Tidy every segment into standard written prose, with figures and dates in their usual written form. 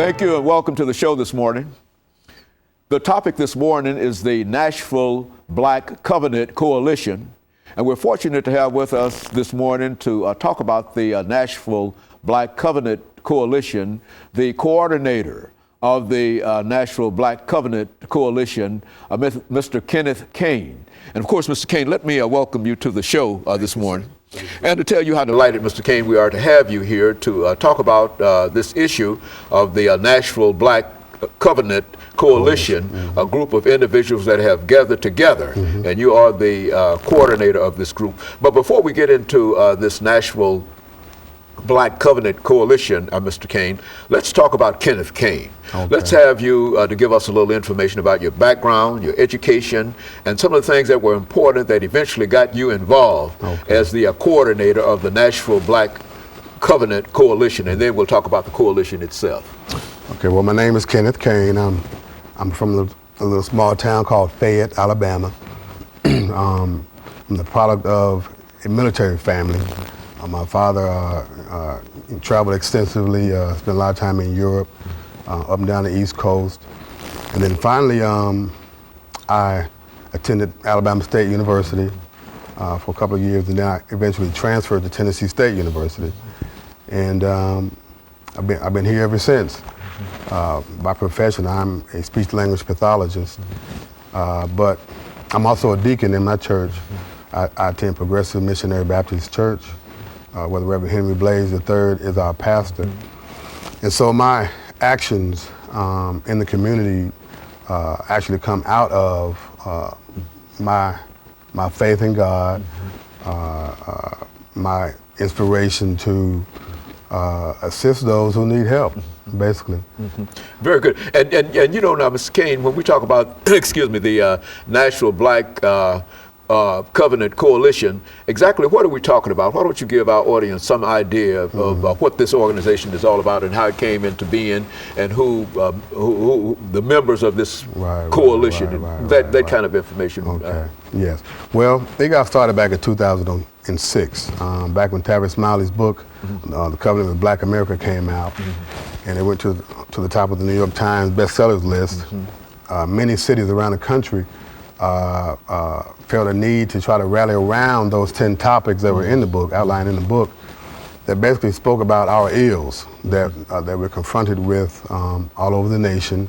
Thank you and welcome to the show this morning. The topic this morning is the Nashville Black Covenant Coalition, and we're fortunate to have with us this morning to talk about the Nashville Black Covenant Coalition, the coordinator of the Nashville Black Covenant Coalition, Mr. KCaine. And of course, Mr. Caine, let me welcome you to the show this morning. And to tell you how delighted, Mr. Caine, we are to have you here to talk about this issue of the Nashville Black Covenant Coalition, a group of individuals that have gathered together, and you are the coordinator of this group. But before we get into this Nashville Black Covenant Coalition, Mr. Caine, let's talk about KCaine. Okay. Let's have you to give us a little information about your background, your education, and some of the things that were important that eventually got you involved as the coordinator of the Nashville Black Covenant Coalition, and then we'll talk about the coalition itself. Okay, well, my name is KCaine. I'm from a little small town called Fayette, Alabama. I'm the product of a military family. My father traveled extensively, spent a lot of time in Europe, up and down the East Coast. And then finally, I attended Alabama State University for a couple of years, and then I eventually transferred to Tennessee State University. And I've been here ever since. By profession, I'm a speech-language pathologist, but I'm also a deacon in my church. I attend Progressive Missionary Baptist Church, where the Reverend Henry Blaze III is our pastor. And so my actions in the community actually come out of my faith in God, my inspiration to assist those who need help, basically. Very good. And you know now, Mr. Caine, when we talk about, excuse me, the Nashville Black Covenant Coalition, exactly what are we talking about? Why don't you give our audience some idea of what this organization is all about and how it came into being and who the members of this coalition, that kind of information. Okay. Yes. Well, they got started back in 2006, back when Tavis Smiley's book, The Covenant of Black America, came out, and it went to the top of the New York Times bestsellers list. Many cities around the country felt a need to try to rally around those 10 topics that were in the book, outlined in the book, that basically spoke about our ills that we're confronted with all over the nation,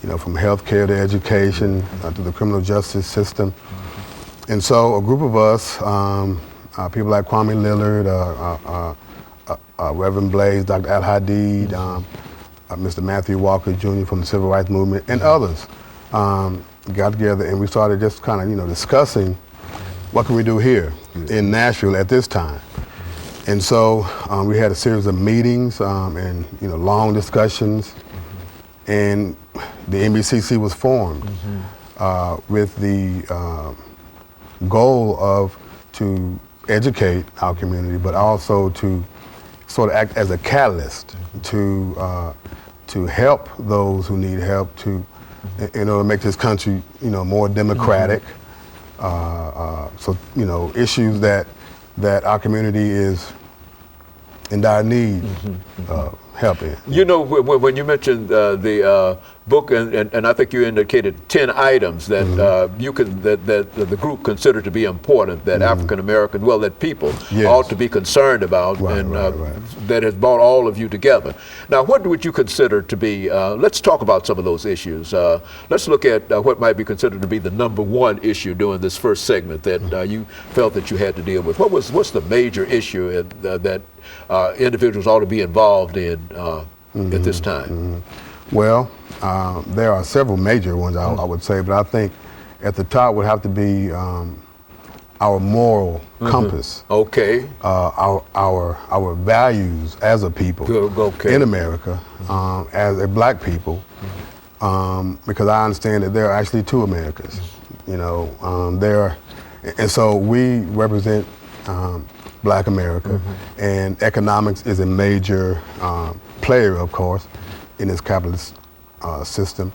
you know, from healthcare to education to the criminal justice system. And so a group of us, people like Kwame Lillard, Reverend Blaze, Dr. Al Hadid, Mr. Matthew Walker Jr. from the Civil Rights Movement, and others, got together and we started just kind of, discussing what can we do here in Nashville at this time. And so we had a series of meetings and long discussions, and the NBCC was formed with the goal to educate our community, but also to sort of act as a catalyst to help those who need help, in order to make this country, more democratic. So, issues that our community is in dire need of help in. When you mentioned the book, and I think you indicated 10 items that that the group considered to be important, that African American, that people ought to be concerned about, that has brought all of you together. Now, what would you consider to be? Let's talk about some of those issues. Let's look at what might be considered to be the number one issue during this first segment that you felt that you had to deal with. What's the major issue that individuals ought to be involved in at this time? Well, there are several major ones, I would say, but I think at the top would have to be our moral compass. Okay. Our values as a people in America, as a black people, because I understand that there are actually two Americas. And so we represent Black America, and economics is a major player, of course, in this capitalist system.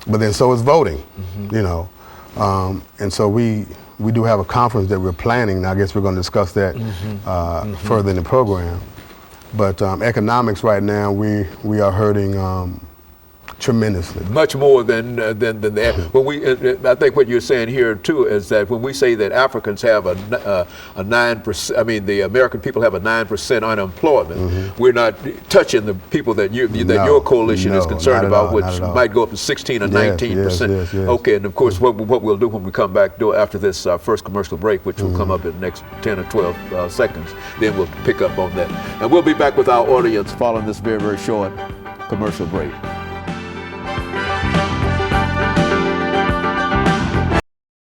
But then so is voting, and so we do have a conference that we're planning, and I guess we're going to discuss that further in the program. But economics right now, we are hurting tremendously. Much more than that. When I think what you're saying here too is that when we say that Africans have a 9%, I mean the American people have a 9% unemployment, we're not touching the people that your coalition is concerned about, which might go up to 16 or 19%. Yes. Okay, and of course what we'll do when we come back after this first commercial break, which will come up in the next 10 or 12 seconds, then we'll pick up on that. And we'll be back with our audience following this very, very short commercial break.